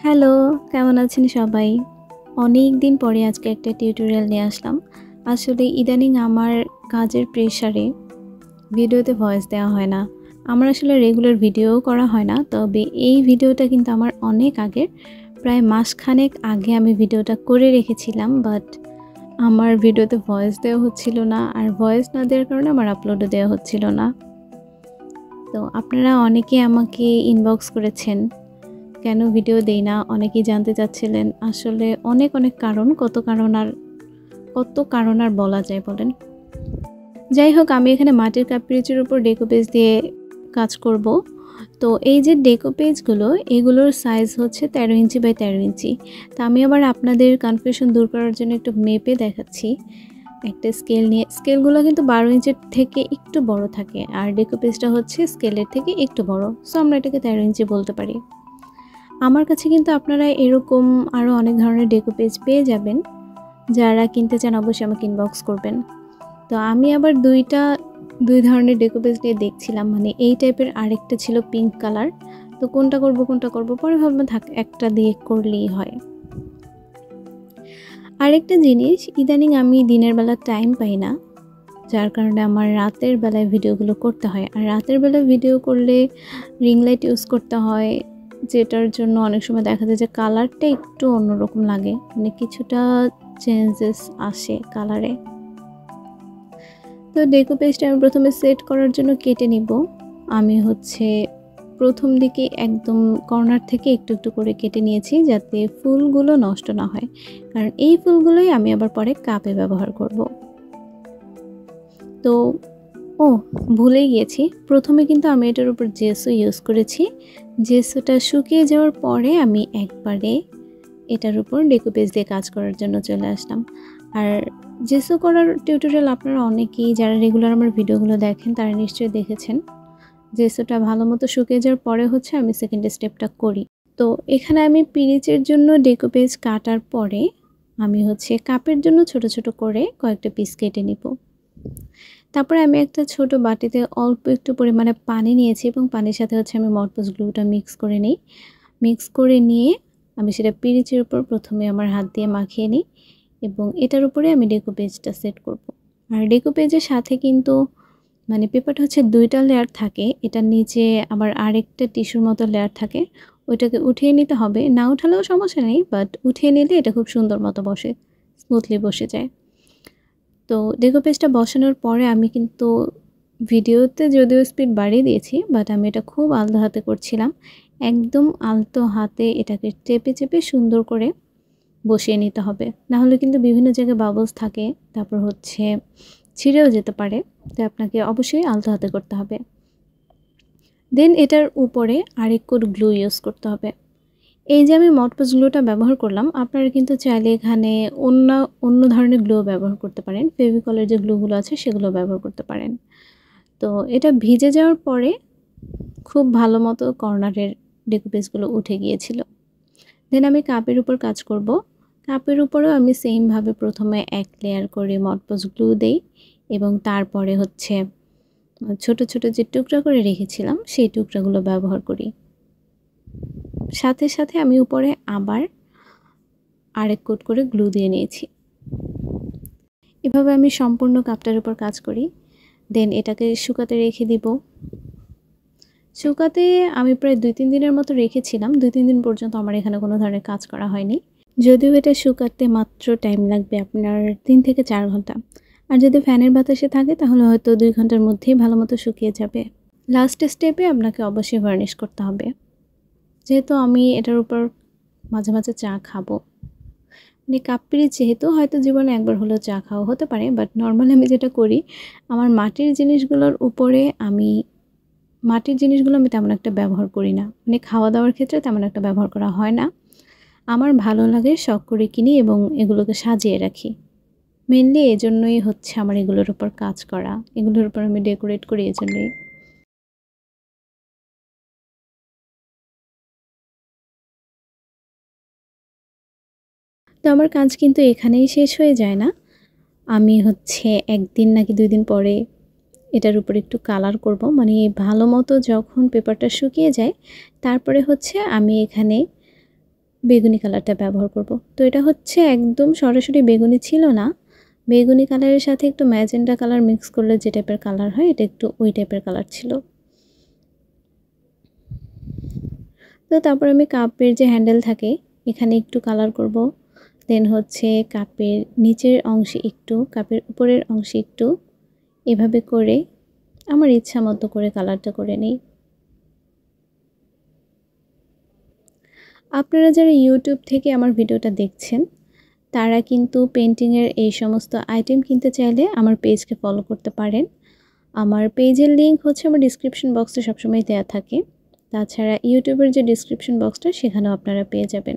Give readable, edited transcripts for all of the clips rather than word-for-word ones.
Hello, কেমন আছেন সবাই? অনেক দিন পরে আজকে একটা টিউটোরিয়াল নিয়ে আসলাম। আসলে ইদানিং আমার কাজের প্রেশারে ভিডিওতে ভয়েস দেওয়া হয় না। আমার আসলে রেগুলার ভিডিও করা হয় না। তবে এই ভিডিওটা কিন্তু আমার অনেক আগের। প্রায় মাসখানেক আগে আমি ভিডিওটা করে রেখেছিলাম। বাট আমার ভিডিওতে ভয়েস দেওয়া হচ্ছিল না। আর ভয়েস না দেওয়ার কারণে আমার আপলোডও দেওয়া হচ্ছিল না। তো আপনারা অনেকেই আমাকে ইনবক্স করেছেন। কেন ভিডিও দেই না? অনেকেই জানতে চাচ্ছিলেন। আসলে অনেক কারণ, কত কারণ আর বলা যায় বলেন? যাই হোক, আমি এখানে মাটির কাপ পিরিচের উপর ডেকোপেজ দিয়ে কাজ করব। তো এই যে ডেকোপেজগুলো, এগুলোর সাইজ হচ্ছে 13 ইঞ্চি বাই 13 ইঞ্চি। তো আমি আবার আপনাদের কনফিউশন দূর করার জন্য একটু মেপে দেখাচ্ছি। একটা স্কেল নিয়ে, স্কেলগুলো কিন্তু 12 ইঞ্চির থেকে একটু বড় থাকে। আর ডেকোপেজটা হচ্ছে স্কেলের থেকে একটু বড়। সো আমরা এটাকে 13 ইঞ্চি বলতে পারি। আমার কাছে কিন্তু আপনারা এরকম আরও অনেক ধরনের ডেকোপেজ পেয়ে যাবেন। যারা কিনতে চান অবশ্যই আমাকে ইনবক্স করবেন। তো আমি আবার দুই ধরনের ডেকোপেজ নিয়ে দেখছিলাম, মানে এই টাইপের আরেকটা ছিল পিঙ্ক কালার। তো কোনটা করব পরে ভাবলাম থাক, একটা দিয়ে করলেই হয়। আরেকটা জিনিস, ইদানিং আমি দিনের বেলা টাইম পাই না, যার কারণে আমার রাতের বেলায় ভিডিওগুলো করতে হয়। আর রাতের বেলায় ভিডিও করলে রিং লাইট ইউজ করতে হয়, যেটার জন্য অনেক সময় দেখা যায় যে কালারটা একটু অন্যরকম লাগে, মানে কিছুটা চেঞ্জেস আসে কালারে। তো ডেকোপেজটা আমি প্রথমে সেট করার জন্য কেটে নিব। আমি প্রথম দিকে একদম কর্নার থেকে একটু একটু করে কেটে নিয়েছি, যাতে ফুলগুলো নষ্ট না হয়, কারণ এই ফুলগুলোই আমি আবার পরে কাপে ব্যবহার করব। তো ভুলেই গিয়েছি, প্রথমে কিন্তু আমি এটার উপর জেসো ইউজ করেছি। জেসোটা শুকিয়ে যাওয়ার পরে আমি একবারে এটার উপর ডেকোপেজ দিয়ে কাজ করার জন্য চলে আসলাম। আর জেসো করার টিউটোরিয়াল আপনারা অনেকেই যারা রেগুলার আমার ভিডিওগুলো দেখেন তারা নিশ্চয়ই দেখেছেন। জেসোটা ভালো মতো শুকিয়ে যাওয়ার পরে আমি সেকেন্ড স্টেপটা করি। তো এখানে আমি পিরিচের জন্য ডেকোপেজ কাটার পরে আমি কাপের জন্য ছোট ছোট করে কয়েকটা পিস কেটে নিব। তারপরে আমি একটা ছোট বাটিতে অল্প একটু পরিমাণে পানি নিয়েছি এবং পানির সাথে আমি মটপজ গ্লুটা মিক্স করে নিই। মিক্স করে নিয়ে আমি সেটা পিরিচের উপর প্রথমে আমার হাত দিয়ে মাখিয়ে নিই এবং এটার উপরে আমি ডেকোপেজটা সেট করব। আর ডেকোপেজের সাথে কিন্তু মানে পেপারটা দুইটা লেয়ার থাকে, এটার নিচে আবার আরেকটা টিস্যুর মতো লেয়ার থাকে, ওইটাকে উঠিয়ে নিতে হবে। না উঠালেও সমস্যা নেই, বাট উঠিয়ে নিলে এটা খুব সুন্দর মতো বসে, স্মুথলি বসে যায়। তো ডেকোপেজটা বসানোর পরে আমি কিন্তু ভিডিওতে যদিও স্পিড বাড়িয়ে দিয়েছি, বাট আমি এটা খুব আলতো হাতে করছিলাম। একদম আলতো হাতে এটাকে চেপে চেপে সুন্দর করে বসিয়ে নিতে হবে, না হলে কিন্তু বিভিন্ন জায়গায় বাবলস থাকে, তারপর ছিঁড়েও যেতে পারে। তো আপনাকে অবশ্যই আলতো হাতে করতে হবে। দেন এটার উপরে আরেক কোট গ্লু ইউজ করতে হবে। এই যে আমি মটপজ গ্লুটা ব্যবহার করলাম, আপনারা কিন্তু চাইলে এখানে অন্য ধরনের গ্লু ব্যবহার করতে পারেন। ফেভিকলের যে গ্লুগুলো আছে সেগুলো ব্যবহার করতে পারেন। তো এটা ভিজে যাওয়ার পরে খুব ভালো মতো কর্নারের ডেকোপেজগুলো উঠে গিয়েছিল। দেন আমি কাপের উপর কাজ করব। কাপের উপরেও আমি সেমভাবে প্রথমে এক লেয়ার করে মটপজ গ্লু দেই এবং তারপরে ছোট ছোট যে টুকরা করে রেখেছিলাম সেই টুকরাগুলো ব্যবহার করি। সাথে সাথে আমি উপরে আবার আরেক কোট করে গ্লু দিয়ে নিয়েছি। এভাবে আমি সম্পূর্ণ কাপটার উপর কাজ করি। দেন এটাকে শুকাতে রেখে দিব। শুকাতে আমি প্রায় 2-3 দিনের মতো রেখেছিলাম। 2-3 দিন পর্যন্ত আমার এখানে কোনো ধরনের কাজ করা হয়নি। যদিও এটা শুকাতে মাত্র টাইম লাগবে আপনার 3 থেকে 4 ঘন্টা। আর যদি ফ্যানের বাতাসে থাকে তাহলে হয়তো 2 ঘন্টার মধ্যেই ভালো মতো শুকিয়ে যাবে। লাস্ট স্টেপে আপনাকে অবশ্যই ভার্নিশ করতে হবে। যেহেতু আমি এটার উপর মাঝে মাঝে চা খাবো, মানে কাপ পিরিচ যেহেতু হয়তো জীবনে একবার হলেও চা খাওয়া হতে পারে, বাট নর্মালি আমি যেটা করি, আমার মাটির জিনিসগুলোর উপরে মাটির জিনিসগুলো আমি তেমন একটা ব্যবহার করি না, মানে খাওয়া দাওয়ার ক্ষেত্রে তেমন একটা ব্যবহার করা হয় না। আমার ভালো লাগে, শখ করে কিনি এবং এগুলোকে সাজিয়ে রাখি। মেনলি এজন্যই আমার এগুলোর উপর কাজ করা, এগুলোর উপর আমি ডেকোরেট করি এজন্যই। তো আমার কাজ কিন্তু এখানেই শেষ হয়ে যায় না। আমি 1 দিন নাকি 2 দিন পরে এটার উপর একটু কালার করব, মানে ভালো মতো যখন পেপারটা শুকিয়ে যায় তারপরে আমি এখানে বেগুনি কালারটা ব্যবহার করব। তো এটা হচ্ছে একদম সরাসরি বেগুনি ছিল না, বেগুনি কালারের সাথে একটু ম্যাজেন্টা কালার মিক্স করলে যে টাইপের কালার হয় এটা একটু ওই টাইপের কালার ছিল। তো তারপর আমি কাপের যে হ্যান্ডেল থাকে এখানে একটু কালার করব, দেন হচ্ছে কাপের নিচের অংশে একটু, কাপের উপরের অংশে একটু, এভাবে করে আমার ইচ্ছা মতো করে কালারটা করে নিই। আপনারা যারা ইউটিউব থেকে আমার ভিডিওটা দেখছেন তারা কিন্তু পেন্টিংয়ের এই সমস্ত আইটেম কিনতে চাইলে আমার পেজকে ফলো করতে পারেন। আমার পেজের লিঙ্ক হচ্ছে আমার ডিসক্রিপশন বক্সে সবসময় দেওয়া থাকে। তাছাড়া ইউটিউবের যে ডিসক্রিপশন বক্সটা সেখানেও আপনারা পেয়ে যাবেন।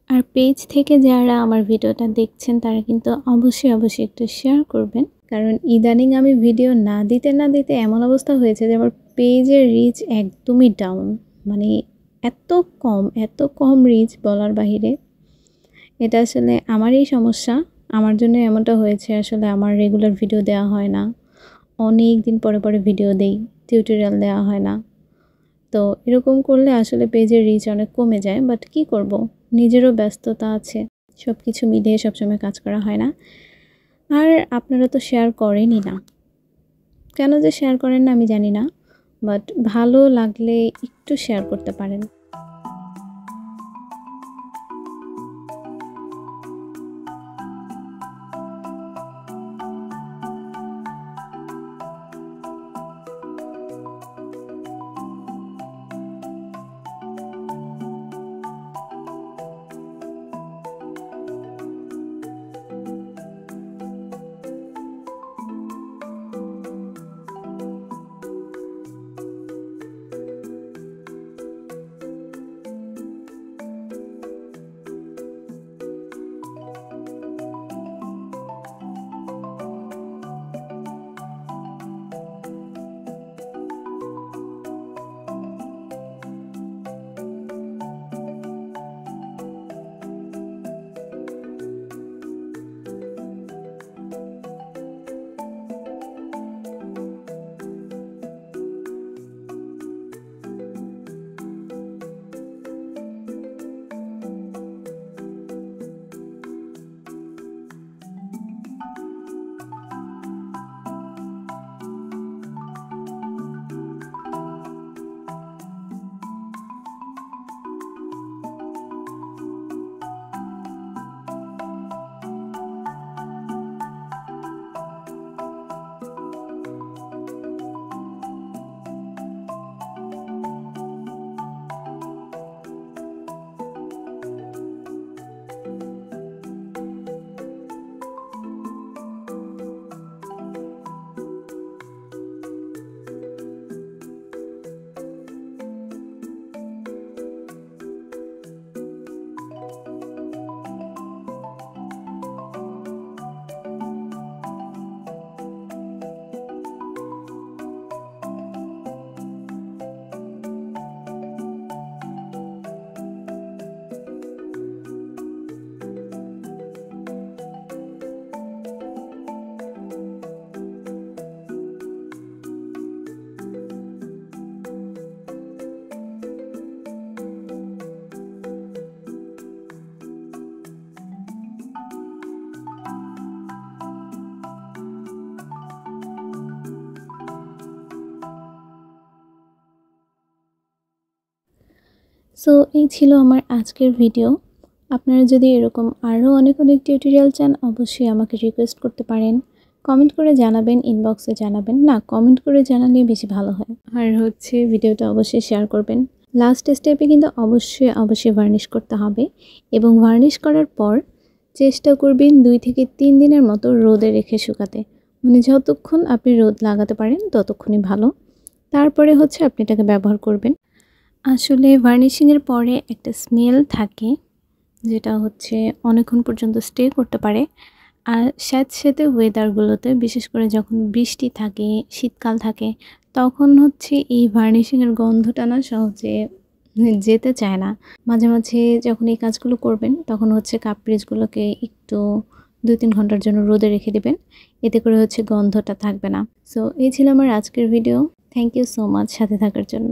আর পেজ থেকে যারা আমার ভিডিওটা দেখছেন তারা কিন্তু অবশ্যই একটু শেয়ার করবেন, কারণ ইদানিং আমি ভিডিও না দিতে এমন অবস্থা হয়েছে যে আমার পেজের রিচ একদমই ডাউন, মানে এত কম রিচ বলার বাহিরে। এটা আসলে আমারই সমস্যা, আমার জন্য এমনটা হয়েছে। আসলে আমার রেগুলার ভিডিও দেওয়া হয় না, অনেক দিন পরে ভিডিও দেই, টিউটোরিয়াল দেওয়া হয় না। তো এরকম করলে আসলে পেজের রিচ অনেক কমে যায়, বাট কি করব, নিজেরও ব্যস্ততা আছে, সব কিছু মিলিয়ে সবসময় কাজ করা হয় না। আর আপনারা তো শেয়ার করেনই না, কেন যে শেয়ার করেন না আমি জানি না, বাট ভালো লাগলে একটু শেয়ার করতে পারেন। সো এই ছিল আমার আজকের ভিডিও। আপনারা যদি এরকম আরও অনেক টিউটোরিয়াল চান অবশ্যই আমাকে রিকোয়েস্ট করতে পারেন, কমেন্ট করে জানাবেন, ইনবক্সে জানাবেন, না কমেন্ট করে জানালে বেশি ভালো হয়। আর হচ্ছে ভিডিওটা অবশ্যই শেয়ার করবেন। লাস্ট স্টেপে কিন্তু অবশ্যই ভার্নিশ করতে হবে, এবং ভার্নিশ করার পর চেষ্টা করবেন 2 থেকে 3 দিনের মতো রোদে রেখে শুকাতে, মানে যতক্ষণ আপনি রোদ লাগাতে পারেন ততক্ষণই ভালো। তারপরে হচ্ছে আপনি এটাকে ব্যবহার করবেন। আসলে ভার্নিশিংয়ের পরে একটা স্মেল থাকে যেটা হচ্ছে অনেকক্ষণ পর্যন্ত স্টে করতে পারে। আর স্যাঁতস্যাঁতে ওয়েদারগুলোতে, বিশেষ করে যখন বৃষ্টি থাকে, শীতকাল থাকে, তখন হচ্ছে এই ভার্নিশিংয়ের গন্ধটা না সহজে যেতে চায় না। মাঝে যখন এই কাজগুলো করবেন তখন হচ্ছে কাপ পিসগুলোকে একটু 2-3 ঘন্টার জন্য রোদে রেখে দেবেন, এতে করে হচ্ছে গন্ধটা থাকবে না। সো এই ছিল আমার আজকের video. Thank you so much সাথে থাকার জন্য।